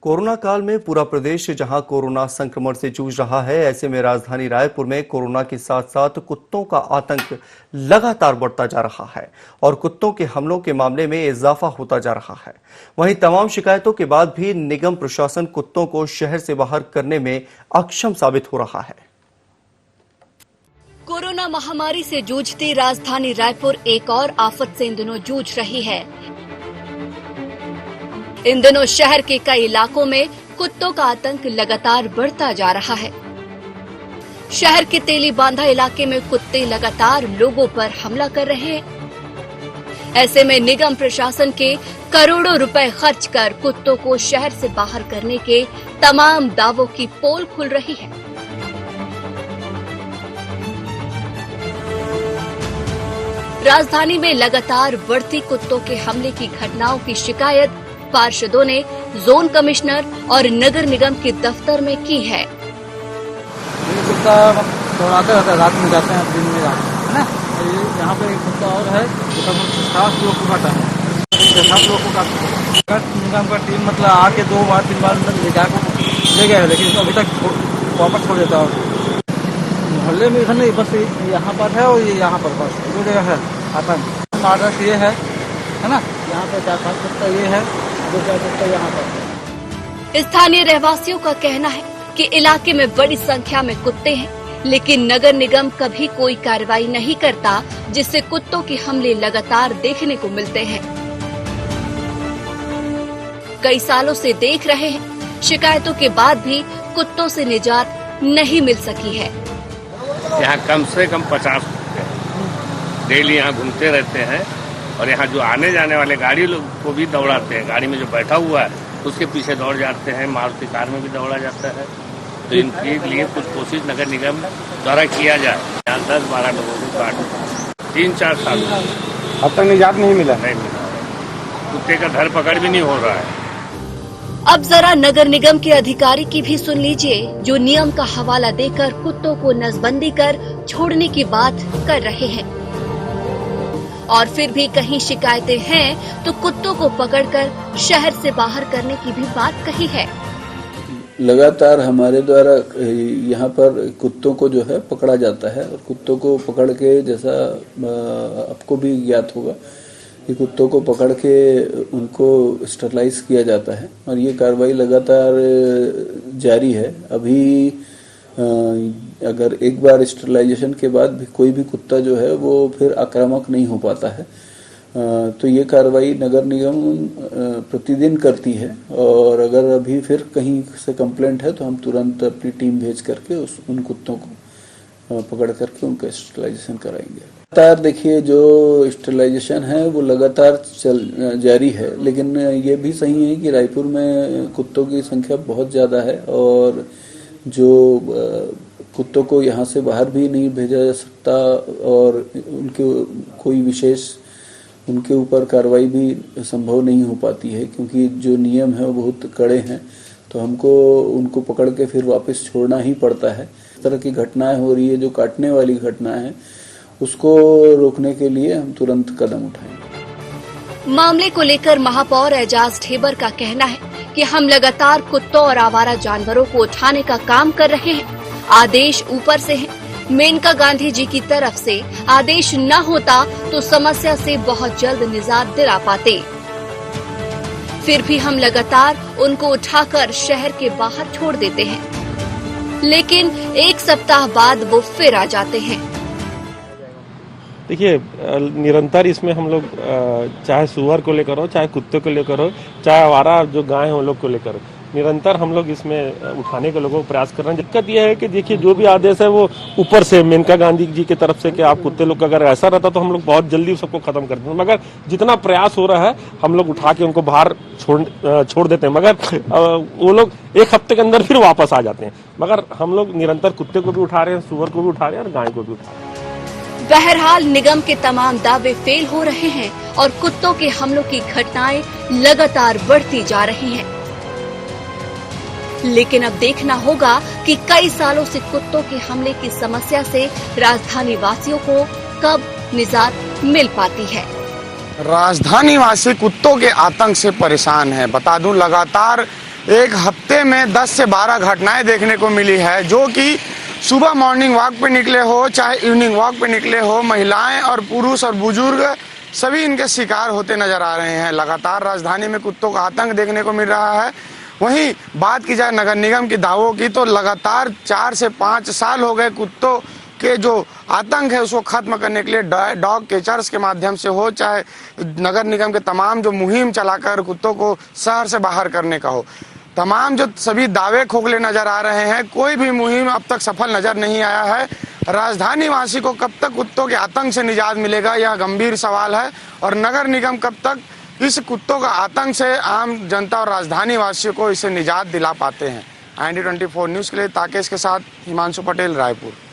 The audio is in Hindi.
कोरोना काल में पूरा प्रदेश जहां कोरोना संक्रमण से जूझ रहा है, ऐसे में राजधानी रायपुर में कोरोना के साथ साथ कुत्तों का आतंक लगातार बढ़ता जा रहा है और कुत्तों के हमलों के मामले में इजाफा होता जा रहा है। वहीं तमाम शिकायतों के बाद भी निगम प्रशासन कुत्तों को शहर से बाहर करने में अक्षम साबित हो रहा है। कोरोना महामारी से जूझती राजधानी रायपुर एक और आफत से इन दिनों जूझ रही है। इन दिनों शहर के कई इलाकों में कुत्तों का आतंक लगातार बढ़ता जा रहा है। शहर के तेली बांधा इलाके में कुत्ते लगातार लोगों पर हमला कर रहे हैं। ऐसे में निगम प्रशासन के करोड़ों रुपए खर्च कर कुत्तों को शहर से बाहर करने के तमाम दावों की पोल खुल रही है। राजधानी में लगातार बढ़ती कुत्तों के हमले की घटनाओं की शिकायत पार्षदों ने जोन कमिश्नर और नगर निगम के दफ्तर में की है। कुत्ता दौड़ाते रहता है, रात में जाते हैं, दिन में जाते हैं, है ना। यहाँ पे एक कुत्ता और है जो तकरीबन 7 लोग को काटा है, 7 लोग को काटा। निगम का टीम मतलब आके 2 बार 3 बार ले जाकर ले गया है, लेकिन अभी तक वापस छोड़ देता है। मोहल्ले में इधर नहीं, बस यहाँ पर है और ये यहाँ पर बस 2 जगह है आतंक। आदर्श ये है ना, यहाँ पे 4-5 कुत्ता ये है, 2-4 कुत्ता यहाँ पर। स्थानीय रहवासियों का कहना है कि इलाके में बड़ी संख्या में कुत्ते हैं, लेकिन नगर निगम कभी कोई कार्रवाई नहीं करता, जिससे कुत्तों के हमले लगातार देखने को मिलते हैं। कई सालों से देख रहे हैं, शिकायतों के बाद भी कुत्तों से निजात नहीं मिल सकी है। यहाँ कम से कम 50 कुत्ते डेली यहाँ घूमते रहते हैं और यहाँ जो आने जाने वाले गाड़ी लोग को भी दौड़ाते हैं। गाड़ी में जो बैठा हुआ है उसके पीछे दौड़ जाते हैं, मारुति कार में भी दौड़ा जाता है। तो इनके लिए कुछ कोशिश नगर निगम द्वारा किया जाए। यहाँ 10-12 लोगों को काट 3-4 साल अब तक निजात नहीं मिला। कुत्ते का धरपकड़ भी नहीं हो रहा है। अब जरा नगर निगम के अधिकारी की भी सुन लीजिए, जो नियम का हवाला देकर कुत्तों को नसबंदी कर छोड़ने की बात कर रहे हैं। और फिर भी कहीं शिकायतें हैं तो कुत्तों को पकड़कर शहर से बाहर करने की भी बात कही है। लगातार हमारे द्वारा यहाँ पर कुत्तों को जो है पकड़ा जाता है और कुत्तों को पकड़ के, जैसा आपको भी ज्ञात होगा कि कुत्तों को पकड़ के उनको स्टरलाइज किया जाता है और ये कार्रवाई लगातार जारी है। अभी अगर एक बार स्टरलाइजेशन के बाद भी कोई भी कुत्ता जो है वो फिर आक्रामक नहीं हो पाता है, तो ये कार्रवाई नगर निगम प्रतिदिन करती है। और अगर अभी फिर कहीं से कंप्लेंट है तो हम तुरंत अपनी टीम भेज करके उन कुत्तों को पकड़ करके उनका स्टरलाइजेशन कराएंगे। लगातार देखिए, जो स्टरलाइजेशन है वो लगातार जारी है, लेकिन ये भी सही है कि रायपुर में कुत्तों की संख्या बहुत ज़्यादा है और जो कुत्तों को यहाँ से बाहर भी नहीं भेजा जा सकता और उनके कोई विशेष उनके ऊपर कार्रवाई भी संभव नहीं हो पाती है, क्योंकि जो नियम है वो बहुत कड़े हैं। तो हमको उनको पकड़ के फिर वापस छोड़ना ही पड़ता है। इस तरह की घटनाएं हो रही है, जो काटने वाली घटनाएं हैं, उसको रोकने के लिए हम तुरंत कदम उठाएंगे। मामले को लेकर महापौर एजाज ढेबर का कहना है कि हम लगातार कुत्तों और आवारा जानवरों को उठाने का काम कर रहे हैं। आदेश ऊपर से है। मेनका गांधी जी की तरफ से आदेश न होता तो समस्या से बहुत जल्द निजात दिला पाते। फिर भी हम लगातार उनको उठाकर शहर के बाहर छोड़ देते हैं, लेकिन 1 सप्ताह बाद वो फिर आ जाते हैं। देखिए, निरंतर इसमें हम लोग चाहे सुअर को लेकर हो, चाहे कुत्ते को लेकर हो, चाहे आवारा जो गाय हैं उन लोग को लेकर हो, निरंतर हम लोग इसमें उठाने के लोगों को प्रयास कर रहे हैं। दिक्कत यह है कि देखिए, जो भी आदेश है वो ऊपर से मेनका गांधी जी की तरफ से कि आप कुत्ते लोग का अगर ऐसा रहता तो हम लोग बहुत जल्दी सबको खत्म कर देते, मगर जितना प्रयास हो रहा है हम लोग उठा के उनको बाहर छोड़ देते हैं, मगर वो लोग 1 हफ्ते के अंदर फिर वापस आ जाते हैं। मगर हम लोग निरंतर कुत्ते को भी उठा रहे हैं, सुअर को भी उठा रहे हैं और गाय को भी उठा रहे हैं। बहरहाल निगम के तमाम दावे फेल हो रहे हैं और कुत्तों के हमलों की घटनाएं लगातार बढ़ती जा रही हैं। लेकिन अब देखना होगा कि कई सालों से कुत्तों के हमले की समस्या से राजधानी वासियों को कब निजात मिल पाती है। राजधानी वासी कुत्तों के आतंक से परेशान है। बता दूं, लगातार एक हफ्ते में 10 से 12 घटनाएं देखने को मिली है, जो कि सुबह मॉर्निंग वॉक पे निकले हो चाहे इवनिंग वॉक पे निकले हो, महिलाएं और पुरुष और बुजुर्ग सभी इनके शिकार होते नजर आ रहे हैं। लगातार राजधानी में कुत्तों का आतंक देखने को मिल रहा है। वहीं बात की जाए नगर निगम की दावों की, तो लगातार 4 से 5 साल हो गए कुत्तों के जो आतंक है उसको खत्म करने के लिए डॉग कैचर्स के माध्यम से हो चाहे नगर निगम के तमाम जो मुहिम चलाकर कुत्तों को शहर से बाहर करने का हो, तमाम जो सभी दावे खोखले नजर आ रहे हैं, कोई भी मुहिम अब तक सफल नजर नहीं आया है। राजधानी वासी को कब तक कुत्तों के आतंक से निजात मिलेगा, यह गंभीर सवाल है। और नगर निगम कब तक इस कुत्तों का आतंक से आम जनता और राजधानी वासियों को इसे निजात दिला पाते हैं। IND24 न्यूज के लिए ताकेश के साथ हिमांशु पटेल, रायपुर।